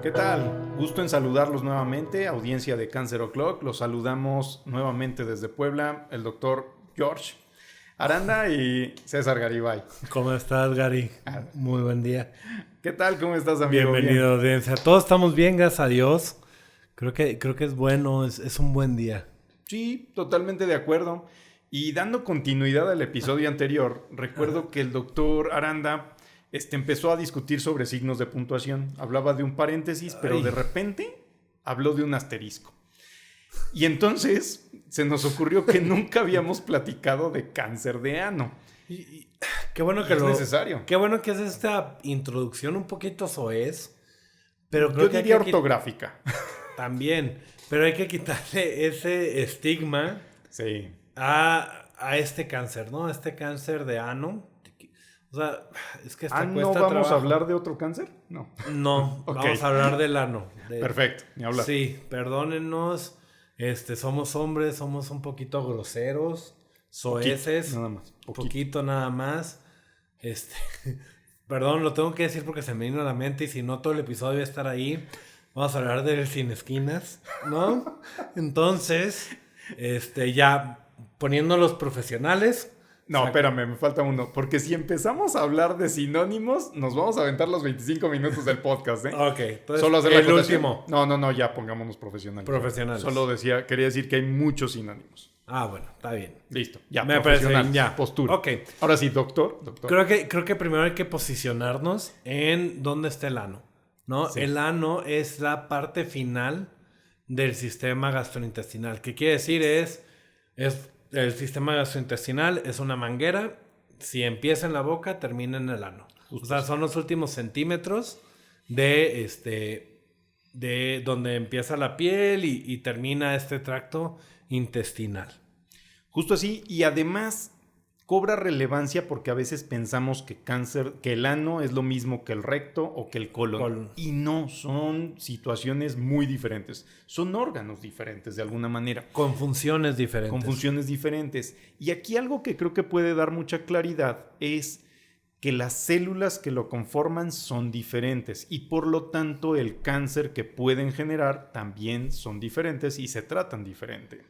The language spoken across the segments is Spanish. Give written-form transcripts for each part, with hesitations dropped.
¿Qué tal? Gusto en saludarlos nuevamente, audiencia de Cancer O'Clock. Los saludamos nuevamente desde Puebla, el doctor George Aranda y César Garibay. ¿Cómo estás, Gary? Muy buen día. ¿Qué tal? ¿Cómo estás, amigo? Bienvenido, audiencia. Todos estamos bien, gracias a Dios. Creo que es bueno, es un buen día. Sí, totalmente de acuerdo. Y dando continuidad al episodio anterior, recuerdo que el doctor Aranda empezó a discutir sobre signos de puntuación. Hablaba de un paréntesis, pero de repente habló de un asterisco. Y entonces se nos ocurrió que nunca habíamos platicado de cáncer de ano. Qué bueno que es necesario. Qué bueno que es esta introducción un poquito soez. Pero yo diría ortográfica. También. Pero hay que quitarle ese estigma sí. a este cáncer, ¿no? Este cáncer de ano. O sea, es que hasta ¿No vamos a hablar de otro cáncer? No. No, okay. Vamos a hablar del ano. Perfecto, ni hablar. Sí, perdónennos. Somos hombres, somos un poquito groseros, soeces. Nada más. Poquito nada más. Perdón, lo tengo que decir porque se me vino a la mente y si no todo el episodio va a estar ahí. Vamos a hablar del sin esquinas, ¿no? Entonces, ya poniéndolos profesionales. No, espérame, me falta uno. Porque si empezamos a hablar de sinónimos, nos vamos a aventar los 25 minutos del podcast, ¿eh? Ok, entonces solo hacer el último. No, ya pongámonos profesionales. Profesionales. Solo quería decir que hay muchos sinónimos. Ah, bueno, está bien. Listo, ya, me parece bien, ya. Postura. Ok. Ahora sí, doctor. Creo que primero hay que posicionarnos en dónde está el ano, ¿no? Sí. El ano es la parte final del sistema gastrointestinal. ¿Qué quiere decir? El sistema gastrointestinal es una manguera. Si empieza en la boca, termina en el ano. Justo. O sea, son los últimos centímetros de donde empieza la piel y termina este tracto intestinal. Justo así. Y además cobra relevancia porque a veces pensamos que el ano es lo mismo que el recto o que el colon. Y no, son situaciones muy diferentes. Son órganos diferentes de alguna manera. Con funciones diferentes. Y aquí algo que creo que puede dar mucha claridad es que las células que lo conforman son diferentes y por lo tanto el cáncer que pueden generar también son diferentes y se tratan diferente.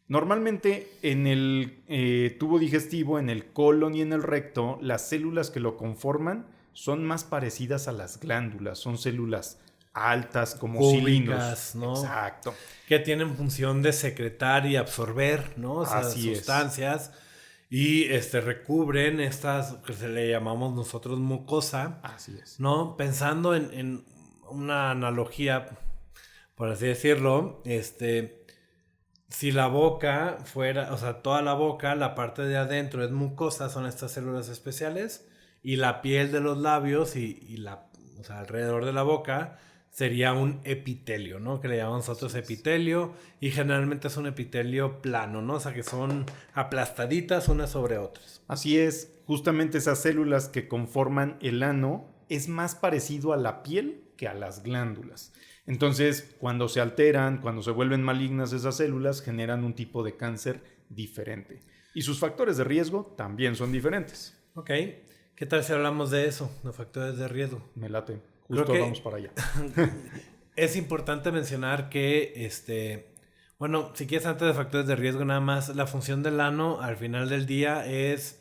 Normalmente en el tubo digestivo, en el colon y en el recto, las células que lo conforman son más parecidas a las glándulas, son células altas como cúbicas, cilindros, ¿no? Exacto. Que tienen función de secretar y absorber, ¿no? O sea, sustancias y recubren estas que se le llamamos nosotros mucosa. Así es. ¿No? Pensando en una analogía, por así decirlo, si la boca fuera, o sea, toda la boca, la parte de adentro es mucosa, son estas células especiales, y la piel de los labios o sea, alrededor de la boca sería un epitelio, ¿no? Que le llamamos nosotros epitelio, y generalmente es un epitelio plano, ¿no? O sea, que son aplastaditas unas sobre otras. Así es, justamente esas células que conforman el ano es más parecido a la piel que a las glándulas. Entonces, cuando se alteran, cuando se vuelven malignas esas células, generan un tipo de cáncer diferente. Y sus factores de riesgo también son diferentes. Ok. ¿Qué tal si hablamos de eso, de factores de riesgo? Me late. Justo vamos para allá. Es importante mencionar que, bueno, si quieres antes de factores de riesgo, nada más, la función del ano al final del día es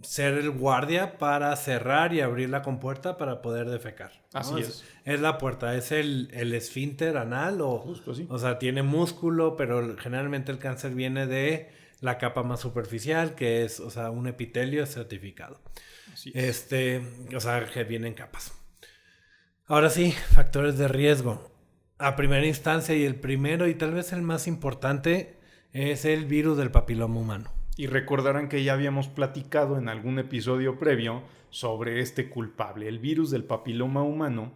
ser el guardia para cerrar y abrir la compuerta para poder defecar, ¿no? Así es. Es la puerta, es el esfínter anal Justo así. O sea, tiene músculo, pero generalmente el cáncer viene de la capa más superficial, que es, o sea, un epitelio estratificado. Así es. O sea, que viene en capas. Ahora sí, factores de riesgo. A primera instancia y el primero y tal vez el más importante es el virus del papiloma humano. Y recordarán que ya habíamos platicado en algún episodio previo sobre este culpable. El virus del papiloma humano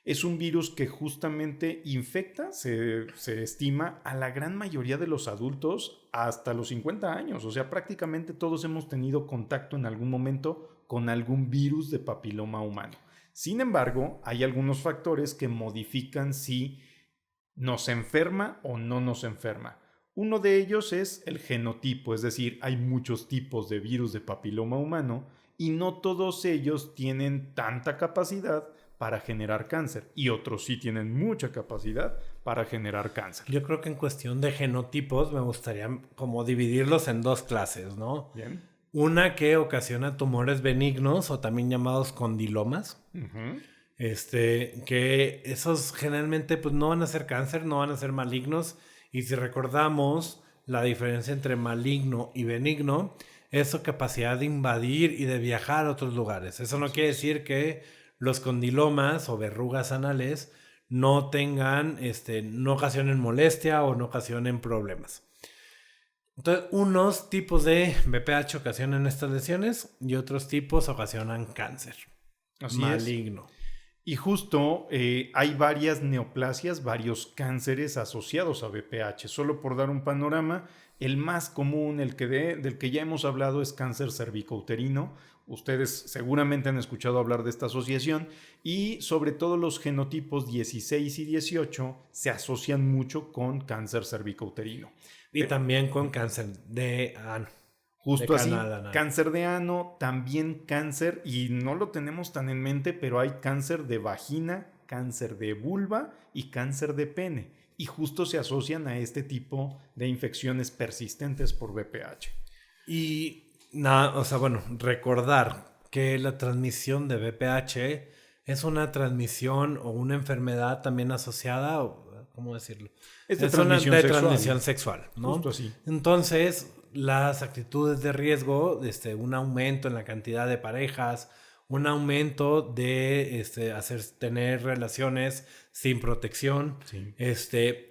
es un virus que justamente infecta, se estima, a la gran mayoría de los adultos hasta los 50 años. O sea, prácticamente todos hemos tenido contacto en algún momento con algún virus de papiloma humano. Sin embargo, hay algunos factores que modifican si nos enferma o no nos enferma. Uno de ellos es el genotipo, es decir, hay muchos tipos de virus de papiloma humano y no todos ellos tienen tanta capacidad para generar cáncer y otros sí tienen mucha capacidad para generar cáncer. Yo creo que en cuestión de genotipos me gustaría como dividirlos en dos clases, ¿no? Bien. Una que ocasiona tumores benignos o también llamados condilomas. Uh-huh. Que esos generalmente pues no van a ser cáncer, no van a ser malignos. Y si recordamos la diferencia entre maligno y benigno, es su capacidad de invadir y de viajar a otros lugares. Eso no quiere decir que los condilomas o verrugas anales no tengan, no ocasionen molestia o no ocasionen problemas. Entonces, unos tipos de BPH ocasionan estas lesiones y otros tipos ocasionan cáncer maligno. Y justo hay varias neoplasias, varios cánceres asociados a BPH. Solo por dar un panorama, el más común, del que ya hemos hablado, es cáncer cervicouterino. Ustedes seguramente han escuchado hablar de esta asociación y sobre todo los genotipos 16 y 18 se asocian mucho con cáncer cervicouterino. Y también con cáncer de ano. Justo así, cáncer de ano, también cáncer, y no lo tenemos tan en mente, pero hay cáncer de vagina, cáncer de vulva y cáncer de pene. Y justo se asocian a este tipo de infecciones persistentes por VPH. Y recordar que la transmisión de VPH es una transmisión o una enfermedad también asociada, ¿cómo decirlo? Es de transmisión sexual, ¿no? Justo así. Entonces, las actitudes de riesgo, un aumento en la cantidad de parejas, un aumento de tener relaciones sin protección, sí.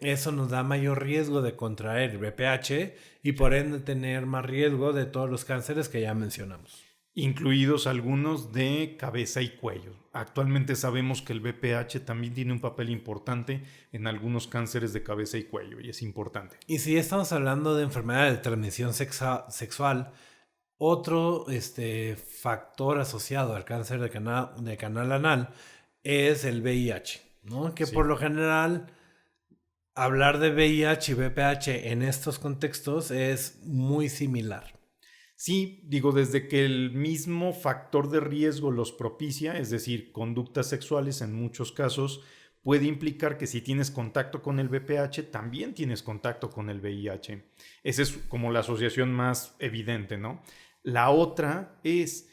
Eso nos da mayor riesgo de contraer VPH y por ende tener más riesgo de todos los cánceres que ya mencionamos. Incluidos algunos de cabeza y cuello. Actualmente sabemos que el VPH también tiene un papel importante en algunos cánceres de cabeza y cuello y es importante. Y si estamos hablando de enfermedades de transmisión sexual, otro factor asociado al cáncer de canal anal es el VIH, ¿no? Que sí. Por lo general hablar de VIH y VPH en estos contextos es muy similar. Sí, desde que el mismo factor de riesgo los propicia, es decir, conductas sexuales en muchos casos, puede implicar que si tienes contacto con el VPH, también tienes contacto con el VIH. Esa es como la asociación más evidente, ¿no? La otra es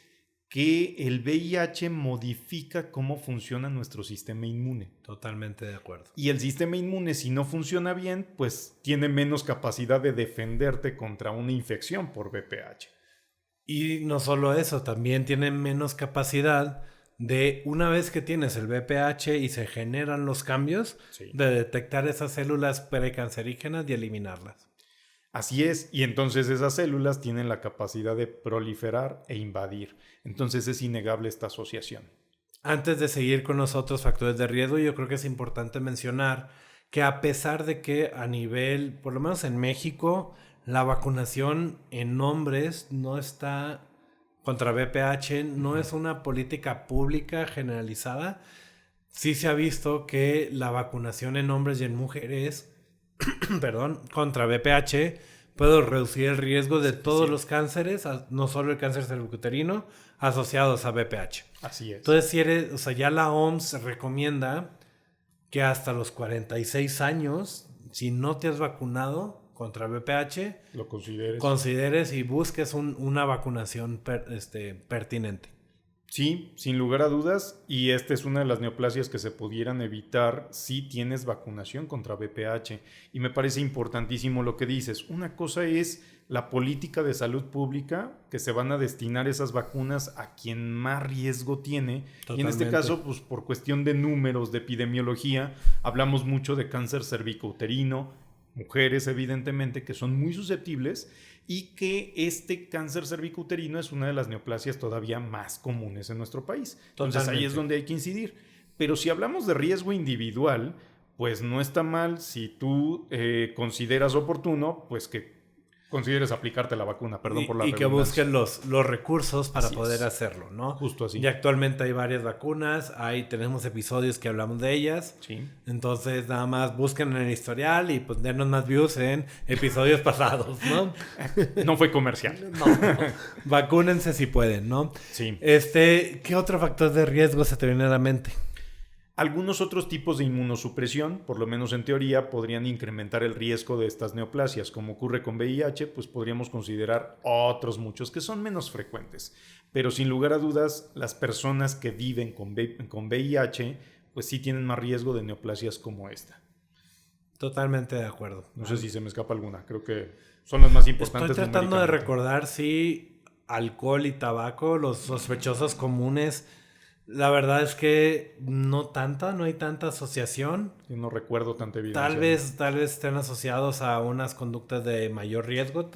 que el VIH modifica cómo funciona nuestro sistema inmune. Totalmente de acuerdo. Y el sistema inmune, si no funciona bien, pues tiene menos capacidad de defenderte contra una infección por VPH. Y no solo eso, también tiene menos capacidad de, una vez que tienes el VPH y se generan los cambios, sí, de detectar esas células precancerígenas y eliminarlas. Así es, y entonces esas células tienen la capacidad de proliferar e invadir. Entonces es innegable esta asociación. Antes de seguir con los otros factores de riesgo, yo creo que es importante mencionar que a pesar de que a nivel, por lo menos en México, la vacunación en hombres no está contra VPH, no es una política pública generalizada. Sí se ha visto que la vacunación en hombres y en mujeres contra VPH puede reducir el riesgo de todos los cánceres, no solo el cáncer cervicuterino, asociados a VPH. Así es. Entonces, ya la OMS recomienda que hasta los 46 años, si no te has vacunado contra VPH, lo consideres y busques una vacunación pertinente. Sí, sin lugar a dudas, y esta es una de las neoplasias que se pudieran evitar si tienes vacunación contra VPH. Y me parece importantísimo lo que dices. Una cosa es la política de salud pública, que se van a destinar esas vacunas a quien más riesgo tiene. Totalmente. Y en este caso, pues por cuestión de números, de epidemiología, hablamos mucho de cáncer cervicouterino, mujeres evidentemente que son muy susceptibles y que este cáncer cervicouterino es una de las neoplasias todavía más comunes en nuestro país. Entonces ahí es donde hay que incidir. Pero si hablamos de riesgo individual, pues no está mal si tú consideras oportuno, pues que consideres aplicarte la vacuna, perdón por la redundancia. Y que busquen los recursos para poder hacerlo, ¿no? Justo así. Y actualmente hay varias vacunas, tenemos episodios que hablamos de ellas. Sí. Entonces nada más busquen en el historial y pues denos más views en episodios pasados, ¿no? No fue comercial. No. Vacúnense si pueden, ¿no? Sí. ¿Qué otro factor de riesgo se te viene a la mente? Algunos otros tipos de inmunosupresión, por lo menos en teoría, podrían incrementar el riesgo de estas neoplasias. Como ocurre con VIH, pues podríamos considerar otros muchos que son menos frecuentes. Pero sin lugar a dudas, las personas que viven con VIH, pues sí tienen más riesgo de neoplasias como esta. Totalmente de acuerdo. No sé si se me escapa alguna, creo que son las más importantes. Estoy tratando de recordar si alcohol y tabaco, los sospechosos comunes. La verdad es que no hay tanta asociación. Yo no recuerdo tanta evidencia. Tal vez estén asociados a unas conductas de mayor riesgo,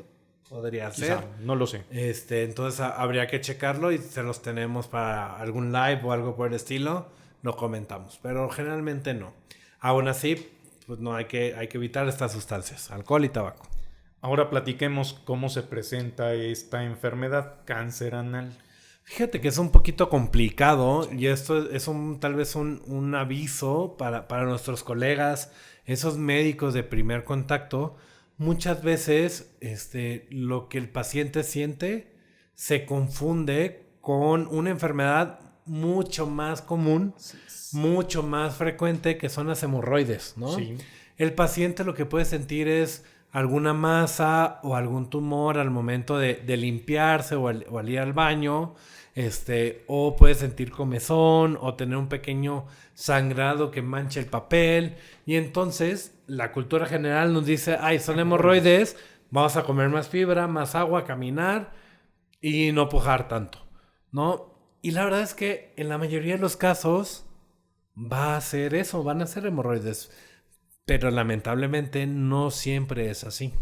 podría ser. Quizá, no lo sé. Entonces habría que checarlo y se los tenemos para algún live o algo por el estilo, lo comentamos, pero generalmente no. Aún así, pues no hay que evitar estas sustancias, alcohol y tabaco. Ahora platiquemos cómo se presenta esta enfermedad, cáncer anal. Fíjate que es un poquito complicado y esto es tal vez un aviso para nuestros colegas, esos médicos de primer contacto. Muchas veces lo que el paciente siente se confunde con una enfermedad mucho más común, mucho más frecuente, que son las hemorroides, ¿no? Sí. El paciente lo que puede sentir es alguna masa o algún tumor al momento de limpiarse o al ir al baño, o puede sentir comezón o tener un pequeño sangrado que mancha el papel, y entonces la cultura general nos dice, ay, son hemorroides, vamos a comer más fibra, más agua, caminar y no pujar tanto, ¿no? Y la verdad es que en la mayoría de los casos va a ser eso, van a ser hemorroides. Pero lamentablemente no siempre es así.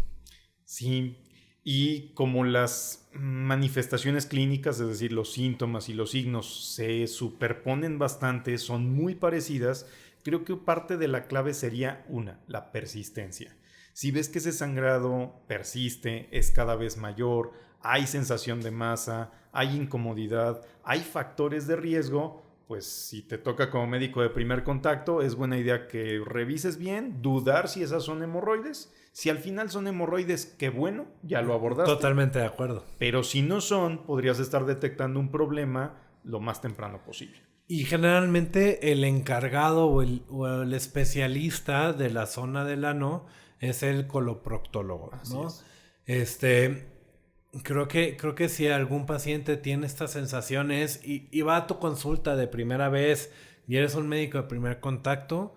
Sí, y como las manifestaciones clínicas, es decir, los síntomas y los signos se superponen bastante, son muy parecidas, creo que parte de la clave sería la persistencia. Si ves que ese sangrado persiste, es cada vez mayor, hay sensación de masa, hay incomodidad, hay factores de riesgo, pues si te toca como médico de primer contacto, es buena idea que revises bien, dudar si esas son hemorroides. Si al final son hemorroides, qué bueno, ya lo abordaste. Totalmente de acuerdo. Pero si no son, podrías estar detectando un problema lo más temprano posible. Y generalmente el encargado o el especialista de la zona del ano es el coloproctólogo, ¿no? Así es. Creo que si algún paciente tiene estas sensaciones y va a tu consulta de primera vez y eres un médico de primer contacto,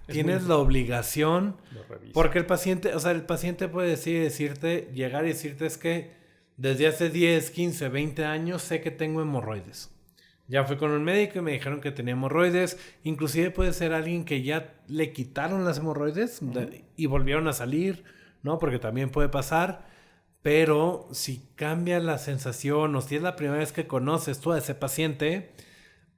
tienes la obligación, porque el paciente puede llegar y decirte, es que desde hace 10, 15, 20 años sé que tengo hemorroides. Ya fui con un médico y me dijeron que tenía hemorroides. Inclusive puede ser alguien que ya le quitaron las hemorroides y volvieron a salir, ¿no? Porque también puede pasar. Pero si cambia la sensación o si es la primera vez que conoces tú a ese paciente,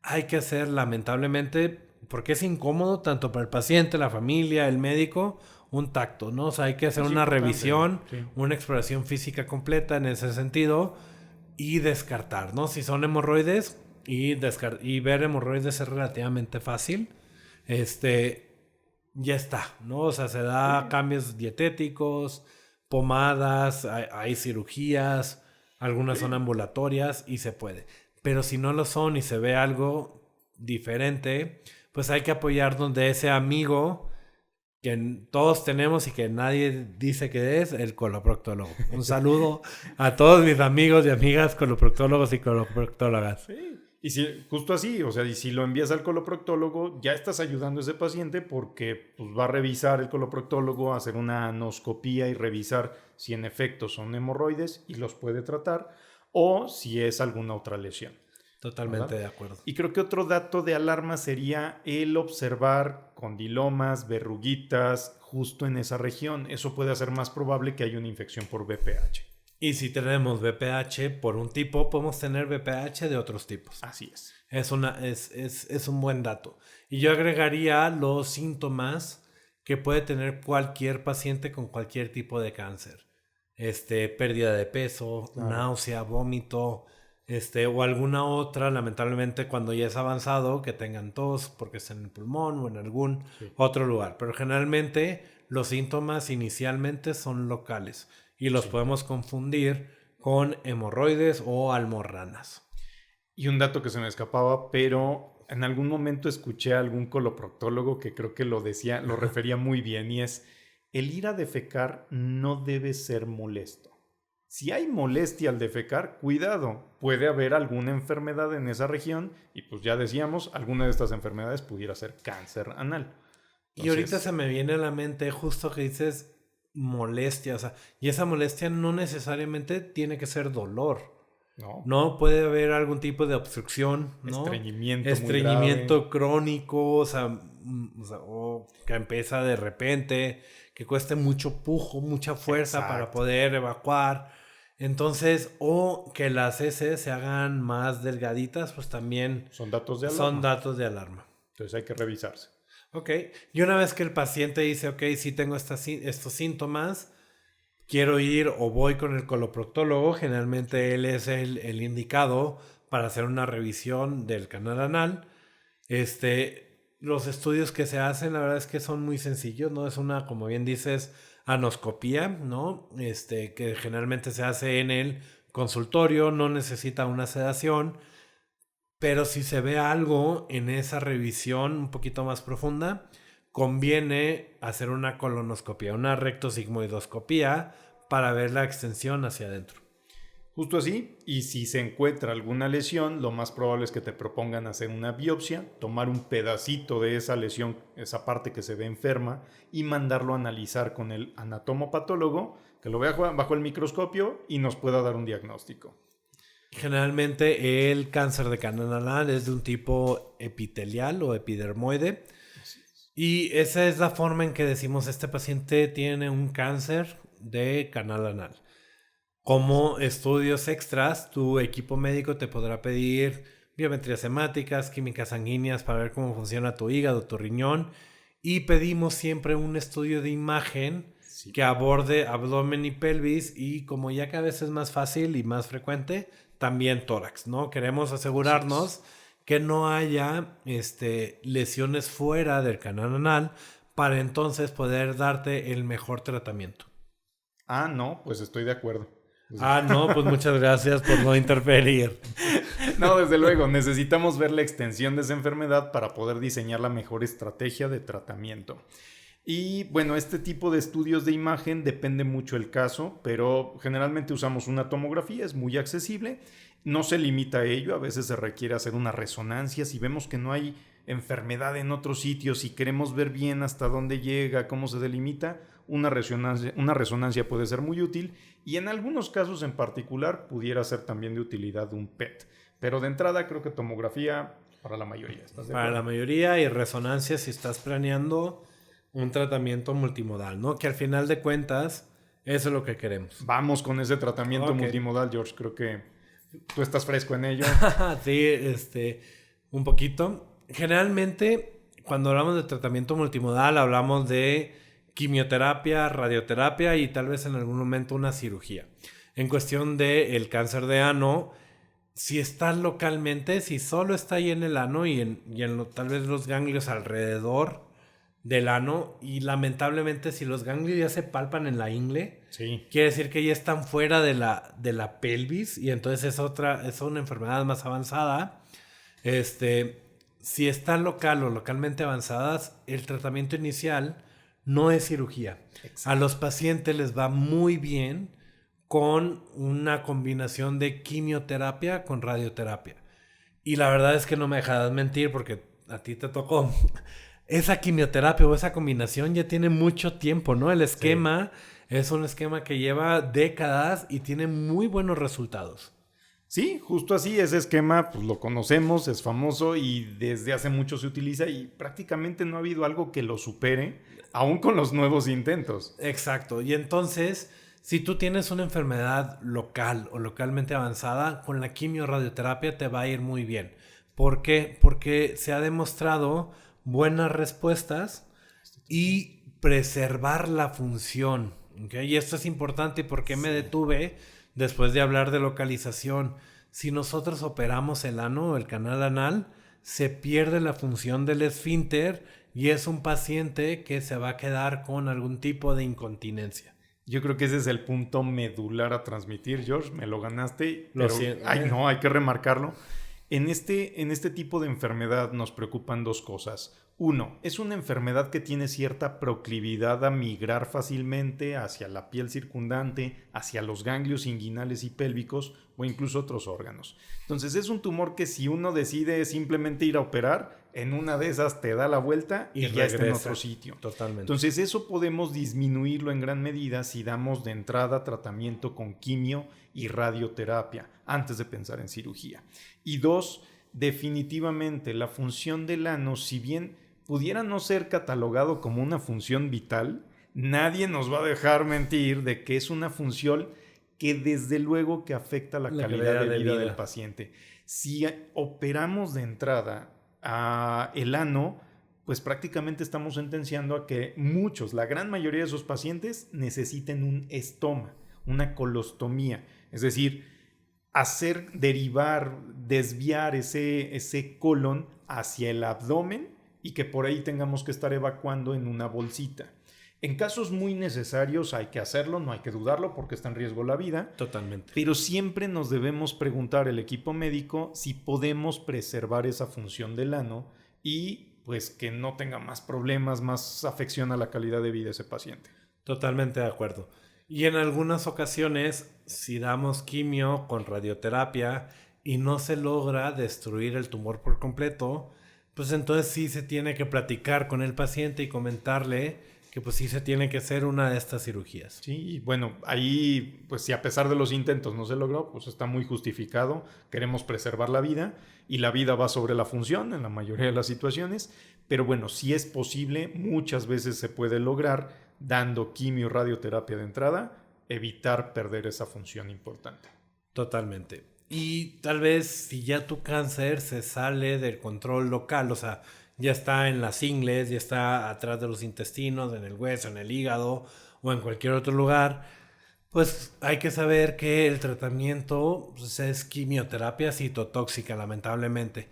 hay que hacer, lamentablemente, porque es incómodo tanto para el paciente, la familia, el médico, un tacto, ¿no? O sea, hay que hacer una revisión, una exploración física completa en ese sentido y descartar, ¿no? Si son hemorroides y ver hemorroides es relativamente fácil. Ya está, ¿no? O sea, se da cambios dietéticos, pomadas, hay cirugías, algunas son ambulatorias y se puede. Pero si no lo son y se ve algo diferente, pues hay que apoyarnos de ese amigo que todos tenemos y que nadie dice que es el coloproctólogo. Un saludo a todos mis amigos y amigas coloproctólogos y coloproctólogas. Sí. Y si, justo así, o sea, y si lo envías al coloproctólogo, ya estás ayudando a ese paciente porque pues, va a revisar el coloproctólogo, hacer una anoscopía y revisar si en efecto son hemorroides y los puede tratar, o si es alguna otra lesión. Totalmente, ¿verdad? De acuerdo. Y creo que otro dato de alarma sería el observar condilomas, verruguitas justo en esa región. Eso puede hacer más probable que haya una infección por VPH. Y si tenemos VPH por un tipo, podemos tener VPH de otros tipos. Así es. Es un buen dato. Y yo agregaría los síntomas que puede tener cualquier paciente con cualquier tipo de cáncer. Pérdida de peso, claro, náusea, vómito, o alguna otra, lamentablemente cuando ya es avanzado, que tengan tos porque está en el pulmón o en algún otro lugar. Pero generalmente los síntomas inicialmente son locales. Y los podemos confundir con hemorroides o almorranas. Y un dato que se me escapaba, pero en algún momento escuché a algún coloproctólogo que creo que lo decía, lo refería muy bien, y es: el ir a defecar no debe ser molesto. Si hay molestia al defecar, cuidado, puede haber alguna enfermedad en esa región y pues ya decíamos, alguna de estas enfermedades pudiera ser cáncer anal. Entonces, y ahorita se me viene a la mente justo que dices molestia, o sea, y esa molestia no necesariamente tiene que ser dolor. No, puede haber algún tipo de obstrucción, ¿no? Estreñimiento crónico, o que empieza de repente, que cueste mucho pujo, mucha fuerza para poder evacuar. Entonces, o que las heces se hagan más delgaditas, pues también son datos de alarma. Entonces hay que revisarse. Ok, y una vez que el paciente dice, ok, sí tengo estos síntomas, quiero ir o voy con el coloproctólogo, generalmente él es el indicado para hacer una revisión del canal anal. Los estudios que se hacen, la verdad es que son muy sencillos, ¿no? Es una, como bien dices, anoscopía, ¿no? Que generalmente se hace en el consultorio, no necesita una sedación, pero si se ve algo en esa revisión un poquito más profunda, conviene hacer una colonoscopia, una rectosigmoidoscopía para ver la extensión hacia adentro. Justo así, y si se encuentra alguna lesión, lo más probable es que te propongan hacer una biopsia, tomar un pedacito de esa lesión, esa parte que se ve enferma, y mandarlo a analizar con el anatomopatólogo, que lo vea bajo el microscopio y nos pueda dar un diagnóstico. Generalmente el cáncer de canal anal es de un tipo epitelial o epidermoide. Y esa es la forma en que decimos este paciente tiene un cáncer de canal anal. Como estudios extras, tu equipo médico te podrá pedir biometrías hemáticas, químicas sanguíneas para ver cómo funciona tu hígado, tu riñón. Y pedimos siempre un estudio de imagen que aborde abdomen y pelvis, y como ya cada vez es más fácil y más frecuente, también tórax, ¿no? Queremos asegurarnos que no haya lesiones fuera del canal anal para entonces poder darte el mejor tratamiento. No, pues estoy de acuerdo. No, pues muchas gracias por no interferir. No, desde luego, necesitamos ver la extensión de esa enfermedad para poder diseñar la mejor estrategia de tratamiento. Y bueno, este tipo de estudios de imagen depende mucho el caso, pero generalmente usamos una tomografía, es muy accesible, no se limita a ello, a veces se requiere hacer una resonancia si vemos que no hay enfermedad en otros sitios y queremos ver bien hasta dónde llega, cómo se delimita. Una resonancia puede ser muy útil, y en algunos casos en particular pudiera ser también de utilidad un PET. Pero de entrada creo que tomografía para la mayoría. Para la mayoría, y resonancia si estás planeando un tratamiento multimodal, ¿no? Que al final de cuentas eso es lo que queremos. Vamos con ese tratamiento multimodal, George. Creo que tú estás fresco en ello. Sí, un poquito. Generalmente cuando hablamos de tratamiento multimodal hablamos de quimioterapia, radioterapia y tal vez en algún momento una cirugía. En cuestión del cáncer de ano, si está localmente, si solo está ahí en el ano y tal vez los ganglios alrededor del ano, y lamentablemente si los ganglios ya se palpan en la ingle, quiere decir que ya están fuera de la pelvis, y entonces es una enfermedad más avanzada. Si están local o localmente avanzadas, el tratamiento inicial no es cirugía. Exacto. A los pacientes les va muy bien con una combinación de quimioterapia con radioterapia. Y la verdad es que no me dejarás mentir porque a ti te tocó. Esa quimioterapia o esa combinación ya tiene mucho tiempo, ¿no? El esquema es un esquema que lleva décadas y tiene muy buenos resultados. Sí, justo así, ese esquema pues lo conocemos, es famoso y desde hace mucho se utiliza, y prácticamente no ha habido algo que lo supere, aún con los nuevos intentos. Exacto, y entonces si tú tienes una enfermedad local o localmente avanzada, con la quimio-radioterapia te va a ir muy bien. ¿Por qué? Porque se ha demostrado buenas respuestas y preservar la función, ¿okay? Y esto es importante. ¿Por qué me detuve después de hablar de localización? Si nosotros operamos el ano o el canal anal, se pierde la función del esfínter y es un paciente que se va a quedar con algún tipo de incontinencia. Yo creo que ese es el punto medular a transmitir, George. Me lo ganaste. Lo siento. No, hay que remarcarlo. En este tipo de enfermedad nos preocupan dos cosas. Uno, es una enfermedad que tiene cierta proclividad a migrar fácilmente hacia la piel circundante, hacia los ganglios inguinales y pélvicos o incluso otros órganos. Entonces es un tumor que si uno decide simplemente ir a operar, en una de esas te da la vuelta y ya está en otro sitio. Totalmente. Entonces eso podemos disminuirlo en gran medida si damos de entrada tratamiento con quimio y radioterapia antes de pensar en cirugía. Y dos, definitivamente la función del ano, si bien pudiera no ser catalogado como una función vital, nadie nos va a dejar mentir de que es una función que desde luego que afecta la calidad de vida del paciente. Si operamos de entrada el ano, pues prácticamente estamos sentenciando a que la gran mayoría de esos pacientes necesiten un estoma, una colostomía, es decir, desviar ese colon hacia el abdomen y que por ahí tengamos que estar evacuando en una bolsita. En casos muy necesarios hay que hacerlo, no hay que dudarlo porque está en riesgo la vida. Totalmente. Pero siempre nos debemos preguntar el equipo médico si podemos preservar esa función del ano y pues que no tenga más problemas, más afección a la calidad de vida de ese paciente. Totalmente de acuerdo. Y en algunas ocasiones, si damos quimio con radioterapia y no se logra destruir el tumor por completo, pues entonces sí se tiene que platicar con el paciente y comentarle que pues sí se tiene que hacer una de estas cirugías. Sí, y bueno, ahí pues si a pesar de los intentos no se logró, pues está muy justificado, queremos preservar la vida y la vida va sobre la función en la mayoría de las situaciones, pero bueno, si es posible, muchas veces se puede lograr dando quimio, radioterapia de entrada, evitar perder esa función importante. Totalmente. Y tal vez si ya tu cáncer se sale del control local, o sea, ya está en las ingles, ya está atrás de los intestinos, en el hueso, en el hígado o en cualquier otro lugar, pues hay que saber que el tratamiento pues, es quimioterapia citotóxica, lamentablemente.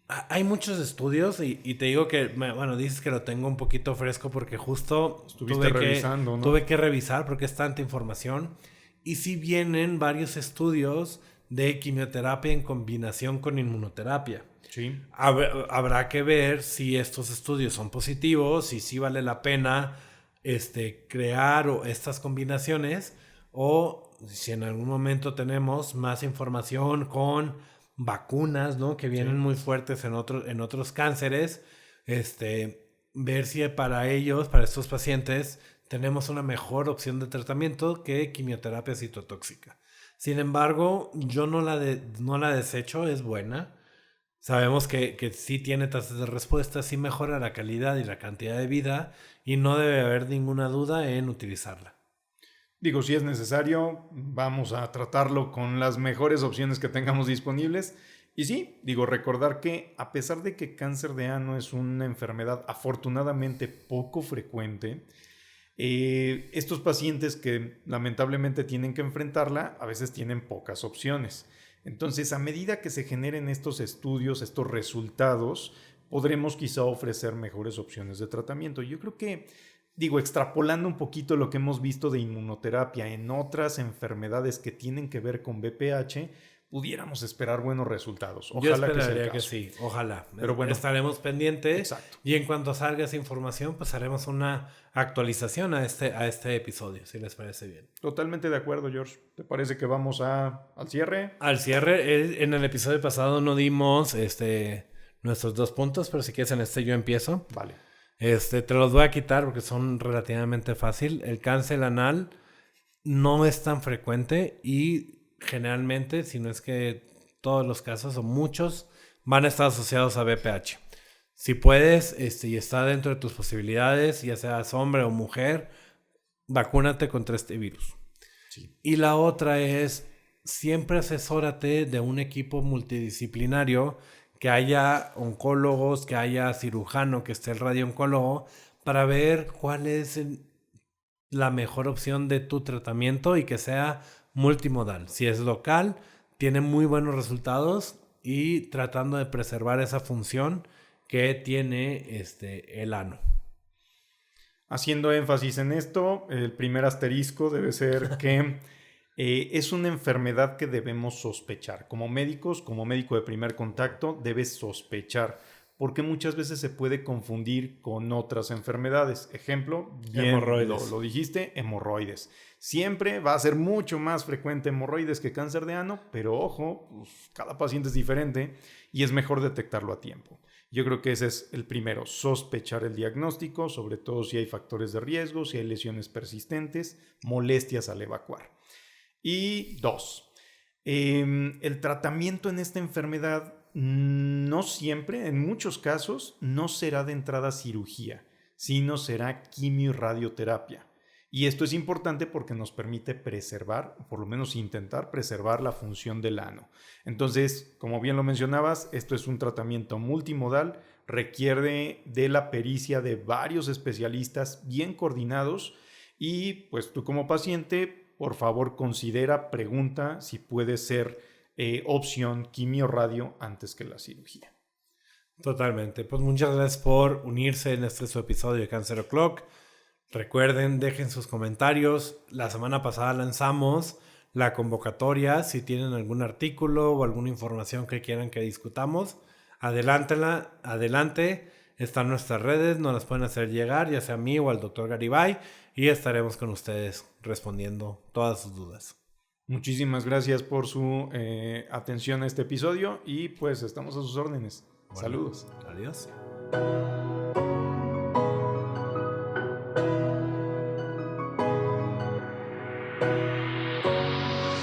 Hay muchos estudios y te digo que, bueno, dices que lo tengo un poquito fresco porque justo tuve que revisar porque es tanta información. Y sí vienen varios estudios de quimioterapia en combinación con inmunoterapia. Sí. Habrá que ver si estos estudios son positivos y si vale la pena crear estas combinaciones o si en algún momento tenemos más información con vacunas, ¿no? Que vienen muy fuertes en otros cánceres, ver si para estos pacientes, tenemos una mejor opción de tratamiento que quimioterapia citotóxica. Sin embargo, yo no la desecho, es buena. Sabemos que sí tiene tasas de respuesta, sí mejora la calidad y la cantidad de vida y no debe haber ninguna duda en utilizarla. Digo, si es necesario, vamos a tratarlo con las mejores opciones que tengamos disponibles. Y sí, recordar que a pesar de que cáncer de ano es una enfermedad afortunadamente poco frecuente, estos pacientes que lamentablemente tienen que enfrentarla a veces tienen pocas opciones. Entonces, a medida que se generen estos estudios, estos resultados, podremos quizá ofrecer mejores opciones de tratamiento. Yo creo que, extrapolando un poquito lo que hemos visto de inmunoterapia en otras enfermedades que tienen que ver con BPH, pudiéramos esperar buenos resultados. Ojalá. Yo esperaría que sí, ojalá. Pero bueno, estaremos pendientes. Exacto. Y en cuanto salga esa información, pues haremos una actualización a este episodio, si les parece bien. Totalmente de acuerdo, George. ¿Te parece que vamos al cierre? Al cierre, en el episodio pasado no dimos nuestros 2 puntos, pero si quieres en yo empiezo. Vale. Te los voy a quitar porque son relativamente fácil. El cáncer anal no es tan frecuente y generalmente, si no es que todos los casos o muchos, van a estar asociados a BPH. Si puedes y está dentro de tus posibilidades, ya seas hombre o mujer, vacúnate contra este virus. Sí. Y la otra es, siempre asesórate de un equipo multidisciplinario, que haya oncólogos, que haya cirujano, que esté el radiooncólogo, para ver cuál es la mejor opción de tu tratamiento y que sea multimodal. Si es local, tiene muy buenos resultados y tratando de preservar esa función que tiene el ano. Haciendo énfasis en esto, el primer asterisco debe ser que Es una enfermedad que debemos sospechar. Como médicos, como médico de primer contacto, debes sospechar, porque muchas veces se puede confundir con otras enfermedades. Ejemplo, bien Hemorroides. lo dijiste, hemorroides. Siempre va a ser mucho más frecuente hemorroides que cáncer de ano, pero ojo, pues, cada paciente es diferente y es mejor detectarlo a tiempo. Yo creo que ese es el primero, sospechar el diagnóstico, sobre todo si hay factores de riesgo, si hay lesiones persistentes, molestias al evacuar. Y 2, el tratamiento en esta enfermedad no siempre, en muchos casos, no será de entrada cirugía, sino será quimio y radioterapia. Y esto es importante porque nos permite preservar, por lo menos intentar preservar la función del ano. Entonces, como bien lo mencionabas, esto es un tratamiento multimodal, requiere de la pericia de varios especialistas bien coordinados y pues tú como paciente, por favor considera, pregunta si puede ser opción quimio-radio antes que la cirugía. Totalmente. Pues muchas gracias por unirse en este su episodio de Cancer O'Clock. Recuerden, dejen sus comentarios. La semana pasada lanzamos la convocatoria. Si tienen algún artículo o alguna información que quieran que discutamos, adelante. Están nuestras redes, nos las pueden hacer llegar, ya sea a mí o al doctor Garibay, y estaremos con ustedes respondiendo todas sus dudas. Muchísimas gracias por su atención a este episodio y pues estamos a sus órdenes. Bueno, saludos. Adiós.